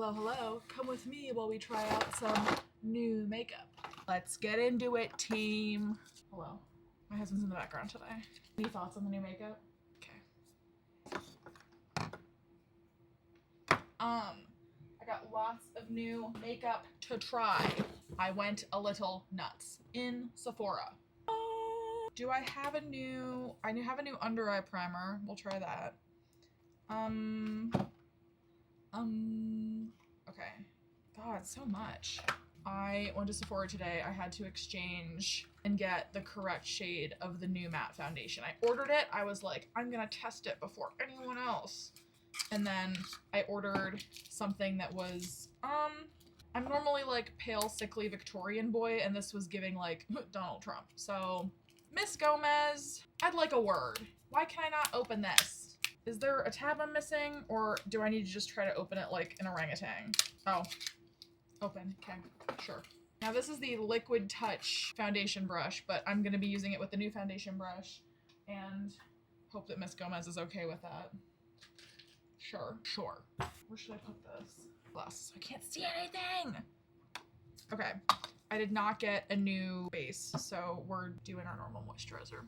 Hello, hello. Come with me while we try out some new makeup. Let's get into it, team. Hello. My husband's in the background today. Any thoughts on the new makeup? Okay. I got lots of new makeup to try. I went a little nuts in Sephora. Do I have a new, I have a new under eye primer. We'll try that. Okay. God, so much. I went to Sephora today. I had to exchange and get the correct shade of the new matte foundation. I ordered it. I was like, I'm gonna test it before anyone else. And then I ordered something that was, I'm normally like pale, sickly Victorian boy, and this was giving like Donald Trump. So, Miss Gomez, I'd like a word. Why can I not open this? Is there a tab I'm missing, or do I need to just try to open it like an orangutan? Oh, open, okay, sure. Now this is the Liquid Touch foundation brush, but I'm gonna be using it with the new foundation brush, and hope that Miss Gomez is okay with that. Sure. Where should I put this? Plus, I can't see anything. Okay, I did not get a new base, so we're doing our normal moisturizer.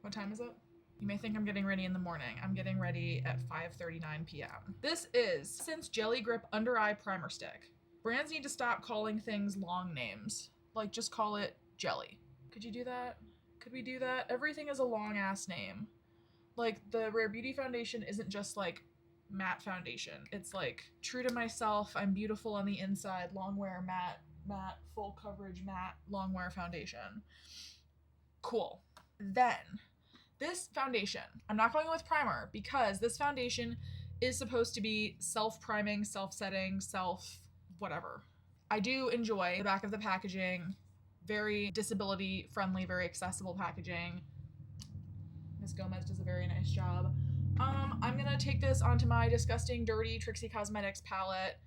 What time is it? You may think I'm getting ready in the morning. I'm getting ready at 5:39 p.m. This is Since Jelly Grip Under Eye Primer Stick. Brands need to stop calling things long names. Like, just call it Jelly. Could you do that? Could we do that? Everything is a long ass name. Like, the Rare Beauty foundation isn't just like matte foundation. It's like true to myself, I'm beautiful on the inside, long wear matte, full coverage matte, long wear foundation. Cool. Then, this foundation, I'm not going with primer because this foundation is supposed to be self-priming, self-setting, whatever. I do enjoy the back of the packaging, very disability friendly, very accessible packaging. Miss Gomez does a very nice job. I'm gonna take this onto my Disgusting Dirty Trixie Cosmetics palette.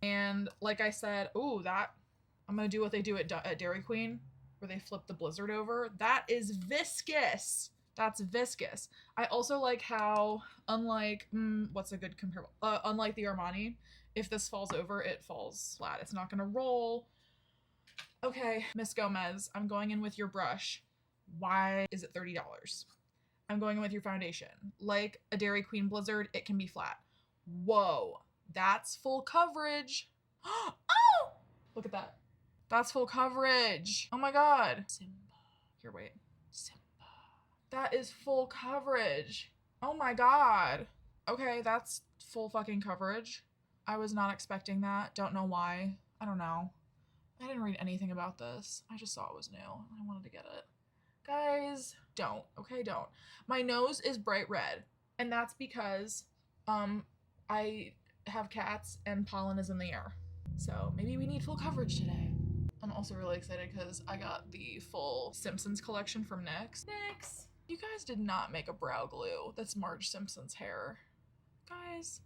And like I said, I'm gonna do what they do at Dairy Queen, where they flip the Blizzard over. That is viscous. That's viscous. I also like how, unlike, what's a good comparable? Unlike the Armani, if this falls over, it falls flat. It's not gonna roll. Okay, Miss Gomez, I'm going in with your brush. Why is it $30? I'm going in with your foundation. Like a Dairy Queen Blizzard, it can be flat. Whoa, that's full coverage. Oh, look at that. That's full coverage. Oh my God. Simba. Here, wait. Simba. That is full coverage. Oh my God. Okay, that's full fucking coverage. I was not expecting that. Don't know why. I don't know. I didn't read anything about this. I just saw it was new and I wanted to get it. Guys, don't. Okay, don't. My nose is bright red, and that's because I have cats and pollen is in the air. So maybe we need full coverage today. I'm also really excited because I got the full Simpsons collection from Nyx. Nyx! You guys did not make a brow glue that's Marge Simpson's hair. Guys,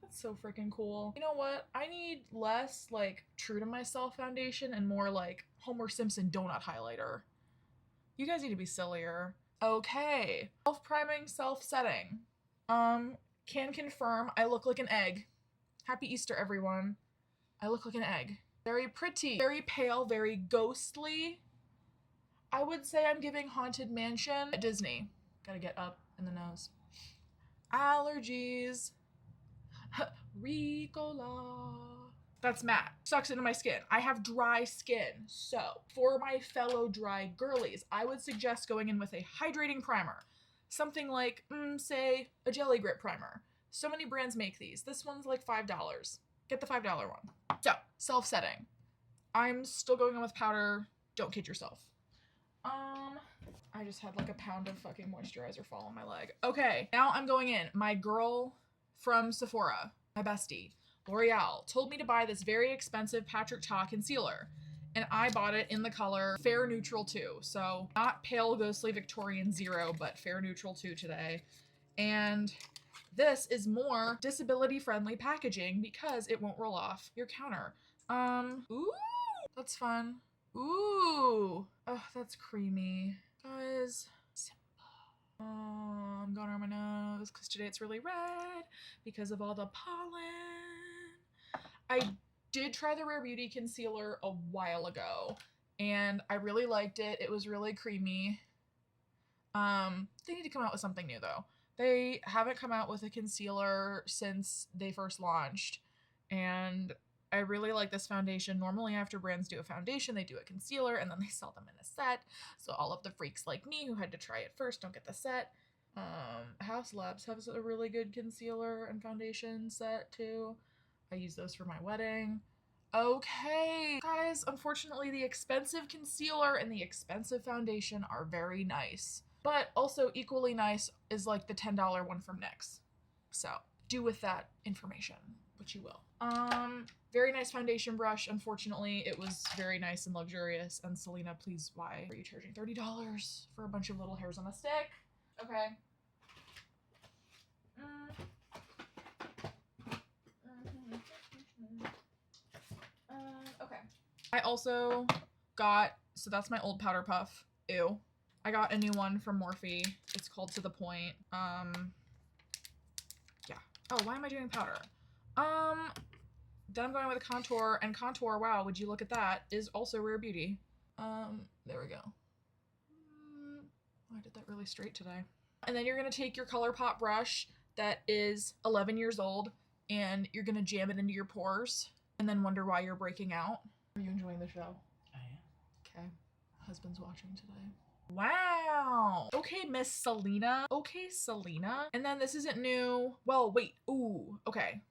that's so freaking cool. You know what? I need less like true to myself foundation and more like Homer Simpson donut highlighter. You guys need to be sillier. Okay. Self-priming, self-setting. Can confirm I look like an egg. Happy Easter, everyone. I look like an egg. Very pretty. Very pale, very ghostly. I would say I'm giving Haunted Mansion at Disney. Gotta get up in the nose. Allergies. Ricola. That's matte. Sucks into my skin. I have dry skin. So, for my fellow dry girlies, I would suggest going in with a hydrating primer. Something like, say, a Jelly Grip primer. So many brands make these. This one's like $5. Get the $5 one. So, self-setting. I'm still going in with powder. Don't kid yourself. I just had like a pound of fucking moisturizer fall on my leg. Okay, now I'm going in. My girl from Sephora, my bestie, L'Oreal, told me to buy this very expensive Patrick Ta concealer. And I bought it in the color Fair Neutral 2. So not Pale Ghostly Victorian 0, but Fair Neutral 2 today. And this is more disability-friendly packaging because it won't roll off your counter. Ooh, that's fun. Ooh, oh, that's creamy. Guys, I'm going on my nose because today it's really red because of all the pollen. I did try the Rare Beauty concealer a while ago, and I really liked it. It was really creamy. They need to come out with something new though. They haven't come out with a concealer since they first launched, and I really like this foundation. Normally after brands do a foundation, they do a concealer and then they sell them in a set. So all of the freaks like me who had to try it first don't get the set. House Labs has a really good concealer and foundation set too. I use those for my wedding. Okay, guys, unfortunately the expensive concealer and the expensive foundation are very nice. But also equally nice is like the $10 one from NYX. So do with that information what you will. Very nice foundation brush. Unfortunately, it was very nice and luxurious. And Selena, please, why are you charging $30 for a bunch of little hairs on a stick? Okay. Okay. I also got, so that's my old powder puff. Ew. I got a new one from Morphe. It's called To The Point. Yeah. Oh, why am I doing powder? Then I'm going with a contour, and contour, wow, would you look at that, is also Rare Beauty. There we go. I did that really straight today. And then you're gonna take your ColourPop brush that is 11 years old, and you're gonna jam it into your pores, and then wonder why you're breaking out. Are you enjoying the show? I am. Okay. Husband's watching today. Wow. Okay, Miss Selena. Okay, Selena. And then this isn't new. Well, wait. Ooh, okay.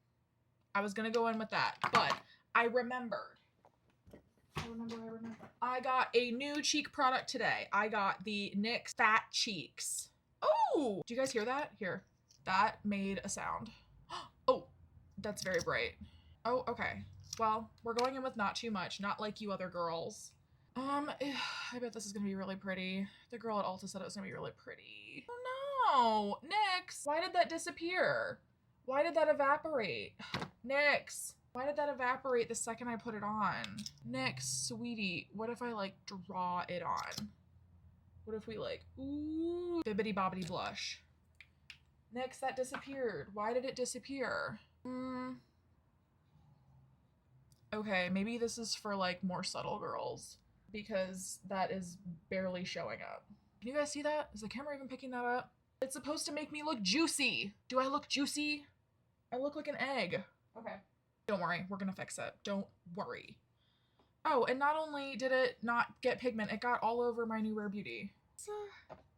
I was gonna go in with that, but I remembered. I got a new cheek product today. I got the NYX Fat Cheeks. Oh, do you guys hear that? Here, that made a sound. Oh, that's very bright. Oh, okay. Well, we're going in with not too much, not like you other girls. I bet this is gonna be really pretty. The girl at Ulta said it was gonna be really pretty. Oh no, NYX, why did that disappear? Why did that evaporate? NYX, why did that evaporate the second I put it on? NYX, sweetie, what if I like draw it on? What if we like, ooh, bibbity bobbity blush? NYX, that disappeared. Why did it disappear? Okay, maybe this is for like more subtle girls because that is barely showing up. Can you guys see that? Is the camera even picking that up? It's supposed to make me look juicy. Do I look juicy? I look like an egg. Okay. Don't worry, we're gonna fix it. Don't worry. Oh, and not only did it not get pigment, it got all over my new Rare Beauty.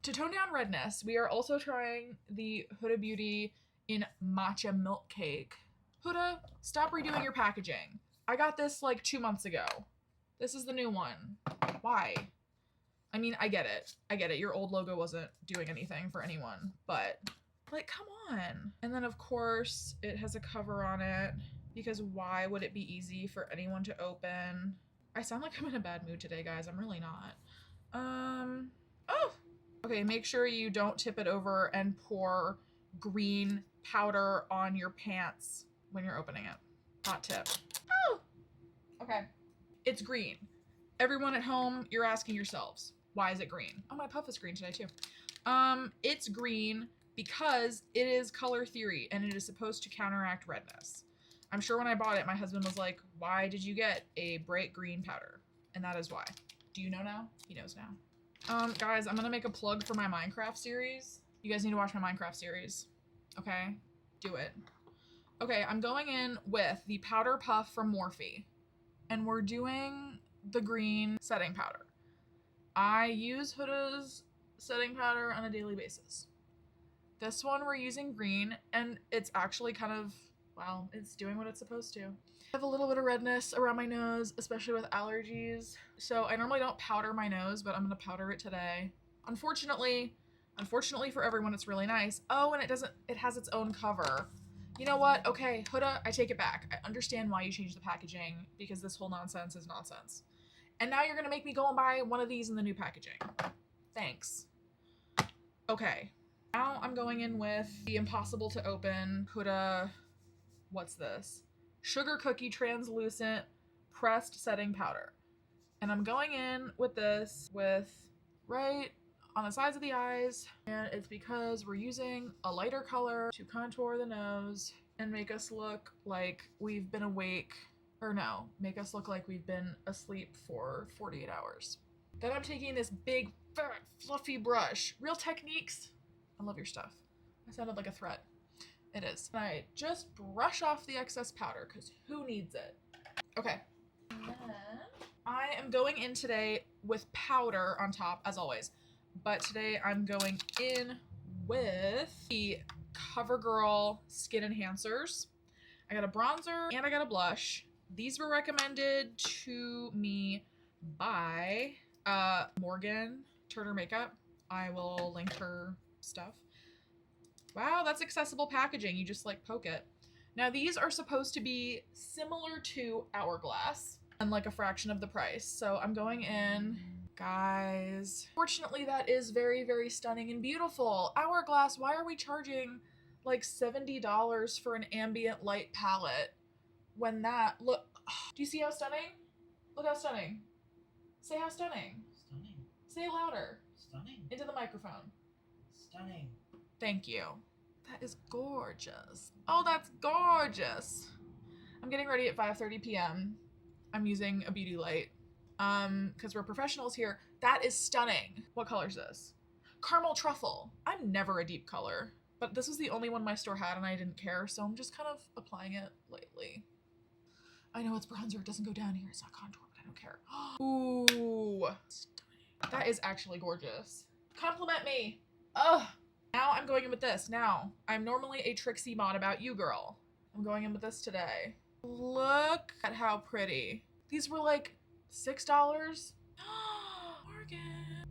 To tone down redness, we are also trying the Huda Beauty in Matcha Milk Cake. Huda, stop redoing your packaging. I got this like 2 months ago. This is the new one. Why? I mean, I get it. I get it. Your old logo wasn't doing anything for anyone, but like, come on. And then of course it has a cover on it because why would it be easy for anyone to open? I sound like I'm in a bad mood today, guys. I'm really not. Oh, okay. Make sure you don't tip it over and pour green powder on your pants when you're opening it. Hot tip. Oh, okay. It's green. Everyone at home, you're asking yourselves, why is it green? Oh, my puff is green today too. It's green because it is color theory and it is supposed to counteract redness. I'm sure when I bought it, my husband was like, why did you get a bright green powder? And that is why. Do you know now? He knows now. Guys, I'm gonna make a plug for my Minecraft series. You guys need to watch my Minecraft series. Okay? Do it. Okay, I'm going in with the Powder Puff from Morphe. And we're doing the green setting powder. I use Huda's setting powder on a daily basis. This one we're using green, and it's actually kind of, well, it's doing what it's supposed to. I have a little bit of redness around my nose, especially with allergies. So I normally don't powder my nose, but I'm gonna powder it today. Unfortunately for everyone, it's really nice. Oh, and it has its own cover. You know what? Okay, Huda, I take it back. I understand why you changed the packaging because this whole nonsense is nonsense. And now you're gonna make me go and buy one of these in the new packaging. Thanks. Okay, now I'm going in with the impossible to open Huda, what's this? Sugar Cookie Translucent Pressed Setting Powder. And I'm going in with this with right on the sides of the eyes, and it's because we're using a lighter color to contour the nose and make us look like we've been awake Or no, make us look like we've been asleep for 48 hours. Then I'm taking this big, fat, fluffy brush. Real Techniques. I love your stuff. I sounded like a threat. It is. And I just brush off the excess powder because who needs it? Okay. And then I am going in today with powder on top, as always. But today I'm going in with the CoverGirl Skin Enhancers. I got a bronzer and I got a blush. These were recommended to me by Morgan Turner Makeup. I will link her stuff. Wow, that's accessible packaging. You just like poke it. Now these are supposed to be similar to Hourglass and like a fraction of the price. So I'm going in, guys. Fortunately, that is very, very stunning and beautiful. Hourglass, why are we charging like $70 for an ambient light palette when that, look, do you see how stunning? Look how stunning. Say how stunning. Stunning. Say it louder. Stunning. Into the microphone. Stunning. Thank you. That is gorgeous. Oh, that's gorgeous. I'm getting ready at 5:30 p.m. I'm using a beauty light because we're professionals here. That is stunning. What color is this? Caramel Truffle. I'm never a deep color, but this was the only one my store had and I didn't care, so I'm just kind of applying it lightly. I know it's bronzer. It doesn't go down here. It's not contour, but I don't care. Ooh. Stunning. That is actually gorgeous. Compliment me. Ugh. Now I'm going in with this. Now, I'm normally a Trixie mod about you, girl. I'm going in with this today. Look at how pretty. These were like $6. Morgan.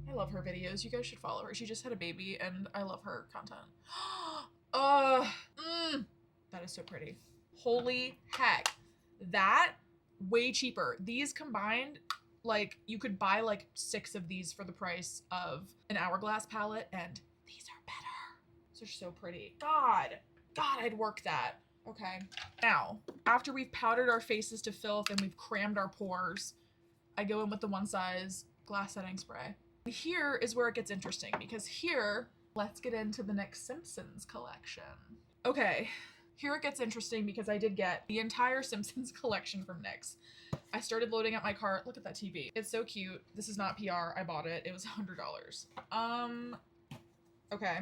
I love her videos. You guys should follow her. She just had a baby and I love her content. That is so pretty. Holy heck. That, way cheaper. These combined, like, you could buy like 6 of these for the price of an Hourglass palette, and these are better. These are so pretty. God, I'd work that. Okay. Now, after we've powdered our faces to filth and we've crammed our pores, I go in with the One Size glass setting spray. And here is where it gets interesting, because here, let's get into the Nyx Simpsons collection. Okay. Here it gets interesting because I did get the entire Simpsons collection from Nyx. I started loading up my cart. Look at that TV. It's so cute. This is not PR. I bought it. It was $100. Okay.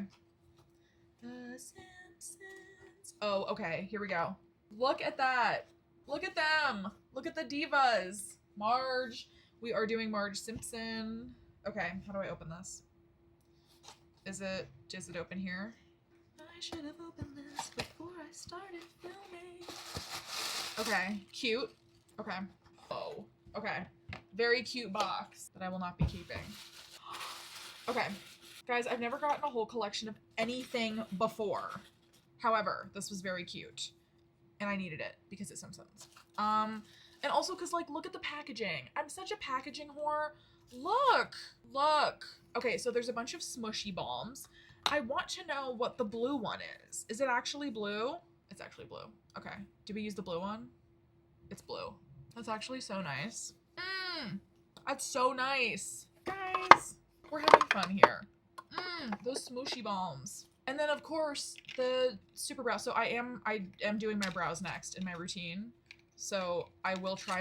The Simpsons. Oh, okay. Here we go. Look at that. Look at them. Look at the divas. Marge. We are doing Marge Simpson. Okay. How do I open this? Is it open here? I should have opened this before I started filming. Okay, cute. Okay. Oh, okay. Very cute box that I will not be keeping. Okay, guys, I've never gotten a whole collection of anything before. However, this was very cute, and I needed it because it's Simpsons. And also because, like, look at the packaging. I'm such a packaging whore. Look. Okay, so there's a bunch of smushy balms. I want to know what the blue one is. Is it actually blue? It's actually blue. Okay. Do we use the blue one? It's blue. That's actually so nice. That's so nice. Guys, we're having fun here. Those smooshy balms. And then of course the super brow. So I am doing my brows next in my routine. So I will try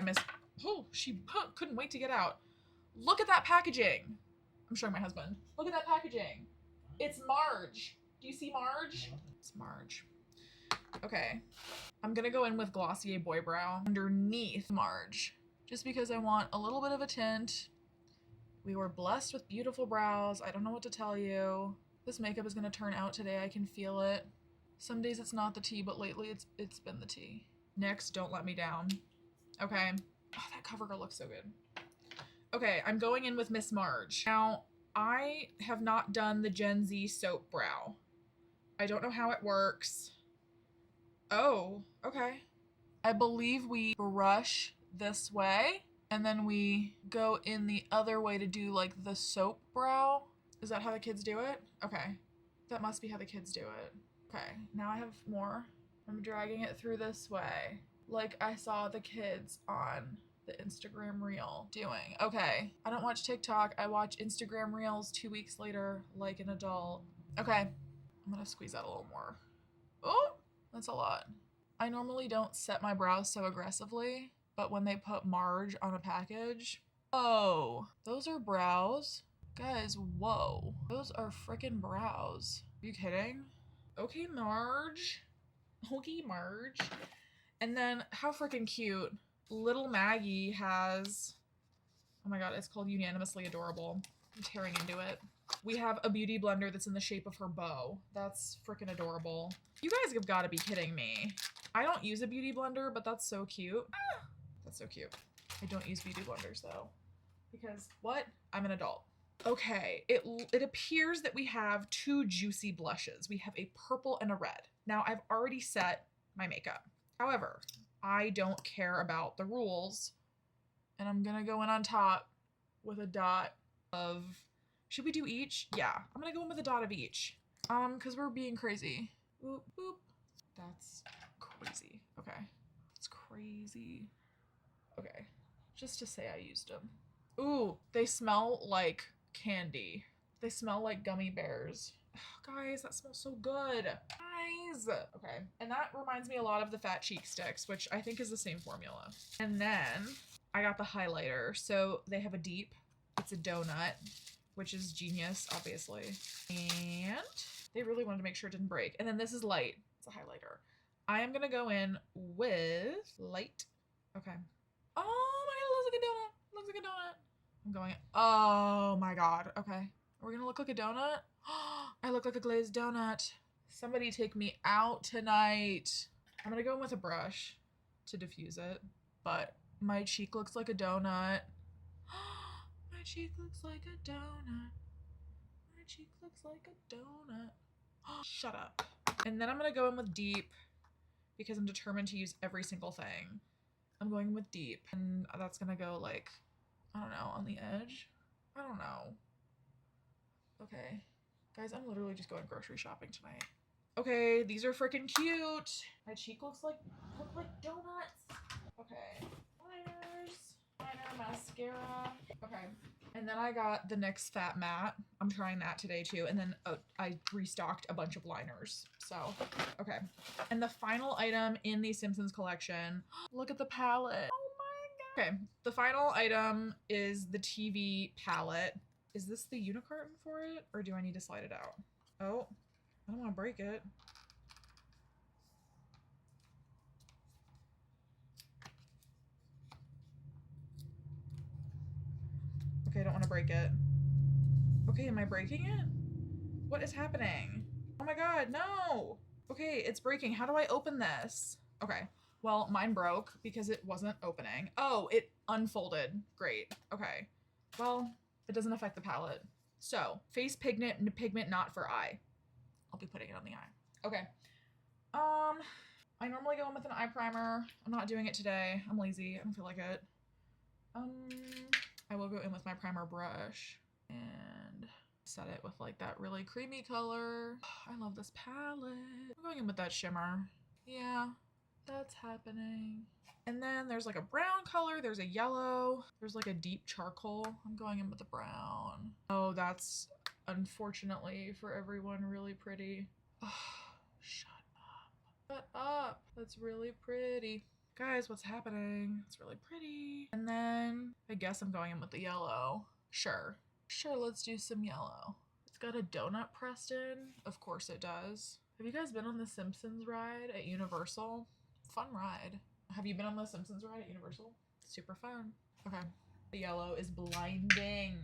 she couldn't wait to get out. Look at that packaging. I'm showing my husband. Look at that packaging. It's Marge. Do you see Marge? It's Marge. Okay. I'm gonna go in with Glossier Boy Brow underneath Marge, just because I want a little bit of a tint. We were blessed with beautiful brows. I don't know what to tell you. This makeup is gonna turn out today. I can feel it. Some days it's not the tea, but lately it's been the tea. Nyx, don't let me down. Okay. Oh, that CoverGirl looks so good. Okay, I'm going in with Miss Marge. Now, I have not done the Gen Z soap brow. I don't know how it works. Oh, okay. I believe we brush this way and then we go in the other way to do like the soap brow. Is that how the kids do it? Okay. That must be how the kids do it. Okay, now I have more. I'm dragging it through this way, like I saw the kids on the Instagram reel doing. Okay, I don't watch TikTok. I watch Instagram reels 2 weeks later like an adult. Okay, I'm gonna squeeze out a little more. Oh, that's a lot. I normally don't set my brows so aggressively, but when they put Marge on a package, oh, those are brows. Guys, whoa. Those are freaking brows. Are you kidding? Okay, Marge. Okay, Marge. And then, how freaking cute. Little Maggie has, oh my god, it's called Unanimously Adorable. I'm tearing into it. We have a beauty blender that's in the shape of her bow. That's freaking adorable. You guys have got to be kidding me. I don't use a beauty blender, but that's so cute. That's so cute. I don't use beauty blenders though. Because what? I'm an adult. Okay, it appears that we have two juicy blushes. We have a purple and a red. Now I've already set my makeup. However, I don't care about the rules. And I'm gonna go in on top with a dot of, should we do each? Yeah, I'm gonna go in with a dot of each. Cause we're being crazy. Boop, boop. That's crazy. Okay, it's crazy. Okay, just to say I used them. Ooh, they smell like candy. They smell like gummy bears. Oh, guys, that smells so good. Guys. Okay, and that reminds me a lot of the Fat Cheek Sticks, which I think is the same formula. And then I got the highlighter. So they have a deep, it's a donut, which is genius, obviously. And they really wanted to make sure it didn't break. And then this is light, it's a highlighter. I am gonna go in with light. Okay. Oh my god, it looks like a donut. It looks like a donut. I'm going, oh my god. Okay. We're gonna look like a donut? I look like a glazed donut. Somebody take me out tonight. I'm gonna go in with a brush to diffuse it, but my cheek looks like a donut. My cheek looks like a donut. My cheek looks like a donut. Shut up. And then I'm gonna go in with deep because I'm determined to use every single thing. I'm going with deep, and that's gonna go like, I don't know, on the edge? I don't know. Okay. Guys, I'm literally just going grocery shopping tonight. Okay, these are freaking cute. My cheek looks like donuts. Okay. Liner, mascara. Okay. And then I got the NYX Fat Matte. I'm trying that today too. And then I restocked a bunch of liners. So, okay. And the final item in the Simpsons collection, look at the palette. Oh my god. Okay, the final item is the TV palette. Is this the unicorn for it? Or do I need to slide it out? Oh, I don't want to break it. Okay, I don't want to break it. Okay, am I breaking it? What is happening? Oh my god, no! Okay, it's breaking. How do I open this? Okay, well, mine broke because it wasn't opening. Oh, it unfolded. Great. Okay. Well, it doesn't affect the palette. So, face pigment not for eye. I'll be putting it on the eye. Okay. I normally go in with an eye primer. I'm not doing it today. I'm lazy. I don't feel like it. I will go in with my primer brush and set it with like that really creamy color. I love this palette. I'm going in with that shimmer. Yeah, that's happening. And then there's like a brown color, there's a yellow, there's like a deep charcoal. I'm going in with the brown. Oh, that's unfortunately for everyone really pretty. Oh, shut up. Shut up. That's really pretty. Guys, what's happening? It's really pretty. And then I guess I'm going in with the yellow. Sure, let's do some yellow. It's got a donut pressed in. Of course it does. Have you guys been on the Simpsons ride at Universal? Fun ride. Have you been on the Simpsons ride at Universal? Super fun. Okay. The yellow is blinding.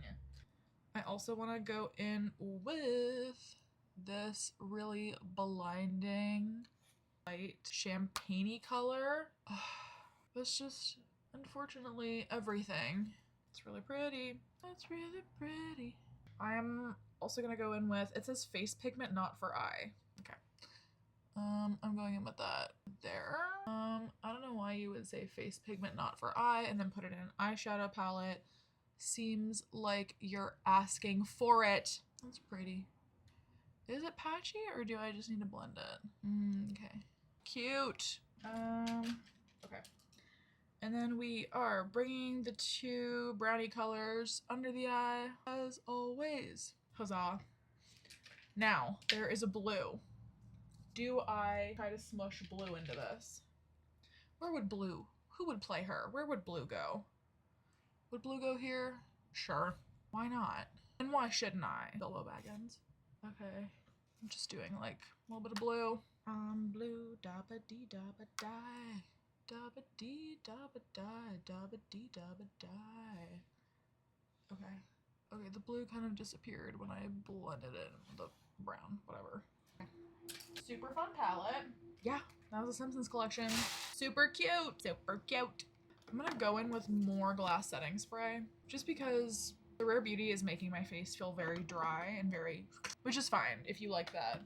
I also want to go in with this really blinding light champagne-y color. That's just, unfortunately, everything. It's really pretty. That's really pretty. I'm also gonna go in with, it says face pigment not for eye. Okay. I'm going in with that there. I don't know why you would say face pigment not for eye and then put it in an eyeshadow palette. Seems like you're asking for it. That's pretty. Is it patchy or do I just need to blend it? Okay. Cute. Okay. And then we are bringing the two brownie colors under the eye as always. Huzzah. Now, there is a blue. Do I try to smush blue into this? Where would blue Who would play her? Where would blue go? Would blue go here? Sure. Why not? And why shouldn't I? Bilbo Baggins. Okay. I'm just doing like a little bit of blue. Blue, dabba dee dabba die. Dabba dee dabba die. Dabba dee dabba die. Okay. Okay, the blue kind of disappeared when I blended it in the brown, whatever. Okay. Super fun palette. Yeah, that was a Simpsons collection. Super cute. Super cute. I'm gonna go in with more glass setting spray just because the Rare Beauty is making my face feel very dry and very, which is fine if you like that.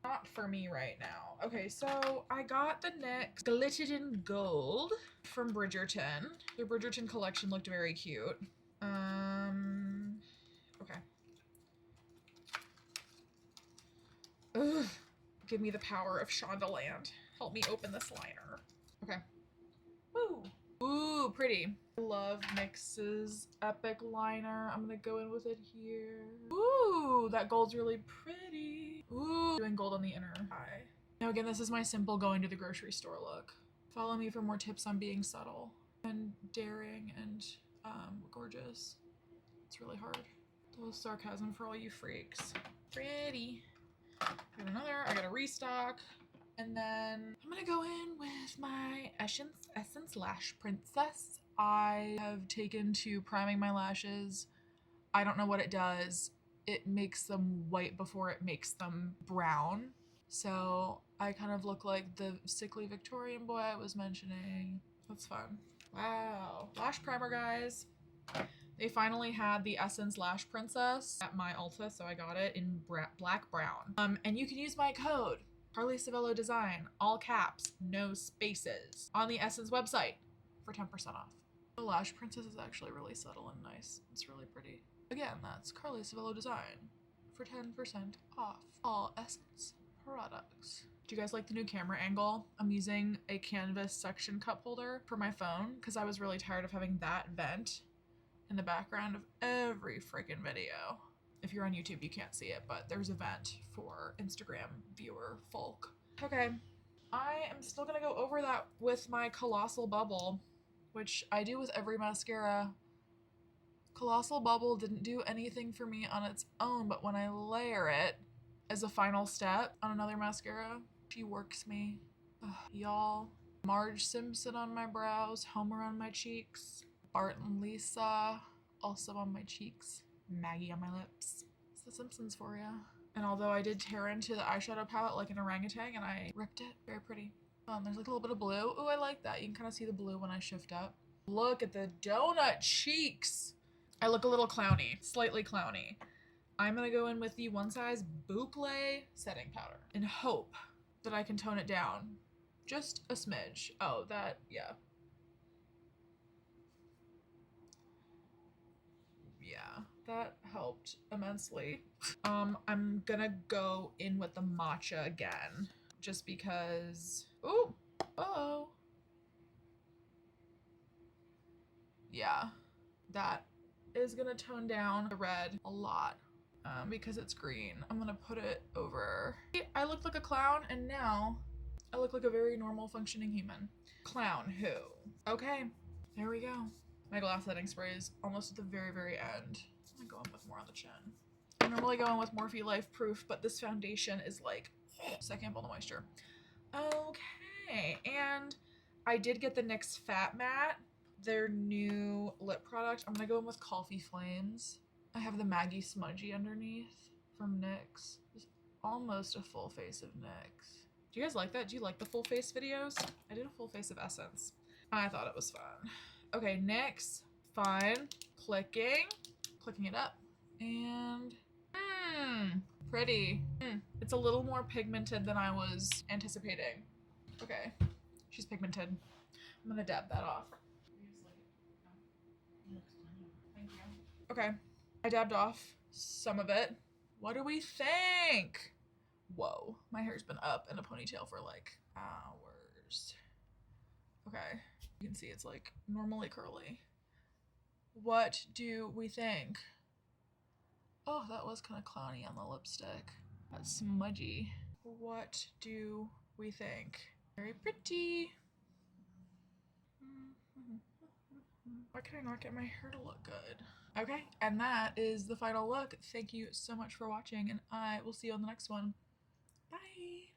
Not for me right now. Okay, so I got the NYX Glittered in Gold from Bridgerton. The Bridgerton collection looked very cute. Okay. Ugh. Give me the power of Shondaland. Help me open this liner. Okay. Woo. Ooh, pretty. I love NYX's Epic liner. I'm gonna go in with it here. Ooh, that gold's really pretty. Ooh, doing gold on the inner eye. Now again, this is my simple going to the grocery store look. Follow me for more tips on being subtle and daring and gorgeous. It's really hard. A little sarcasm for all you freaks. Pretty. Got another. I got a restock. And then I'm gonna go in with my Essence Lash Princess. I have taken to priming my lashes. I don't know what it does. It makes them white before it makes them brown. So I kind of look like the sickly Victorian boy I was mentioning. That's fun. Wow. Lash primer, guys. They finally had the Essence Lash Princess at my Ulta, so I got it in black brown. And you can use my code, Carly Savello Design, all caps, no spaces, on the Essence website for 10% off. The Lash Princess is actually really subtle and nice. It's really pretty. Again, that's Carly Savello Design for 10% off all Essence products. Do you guys like the new camera angle? I'm using a canvas suction cup holder for my phone because I was really tired of having that vent in the background of every freaking video. If you're on YouTube, you can't see it, but there's a vent for Instagram viewer folk. Okay, I am still gonna go over that with my Colossal Bubble, which I do with every mascara. Colossal Bubble didn't do anything for me on its own, but when I layer it as a final step on another mascara, she works me. Y'all, Marge Simpson on my brows, Homer on my cheeks, Bart and Lisa also on my cheeks, Maggie on my lips. It's the Simpsons for ya. And although I did tear into the eyeshadow palette like an orangutan and I ripped it, very pretty. There's like a little bit of blue. Ooh, I like that. You can kind of see the blue when I shift up. Look at the donut cheeks. I look a little clowny, slightly clowny. I'm gonna go in with the One Size Boucle setting powder and hope that I can tone it down just a smidge. Oh, that, yeah. Yeah, that helped immensely. I'm gonna go in with the Matcha again, just because, ooh, oh. Yeah, that is gonna tone down the red a lot because it's green. I'm gonna put it over. I looked like a clown and now I look like a very normal functioning human. Clown who? Okay, there we go. My glass setting spray is almost at the very, very end. I'm gonna go in with more on the chin. I normally go in with Morphe Life Proof, but this foundation is like, so I can't hold the moisture. Okay, and I did get the NYX Fat Matte, their new lip product. I'm gonna go in with Coffee Flames. I have the Maggie Smudgy underneath from NYX. It's almost a full face of NYX. Do you guys like that? Do you like the full face videos? I did a full face of Essence. I thought it was fun. Okay, NYX, fine. Clicking it up, and pretty. It's a little more pigmented than I was anticipating. Okay, she's pigmented. I'm gonna dab that off. Thank you. Okay, I dabbed off some of it. What do we think? Whoa, my hair's been up in a ponytail for like hours. Okay, you can see it's like normally curly. What do we think? Oh, that was kind of clowny on the lipstick. That's smudgy. What do we think? Very pretty. Why can I not get my hair to look good? Okay, and that is the final look. Thank you so much for watching, and I will see you on the next one. Bye!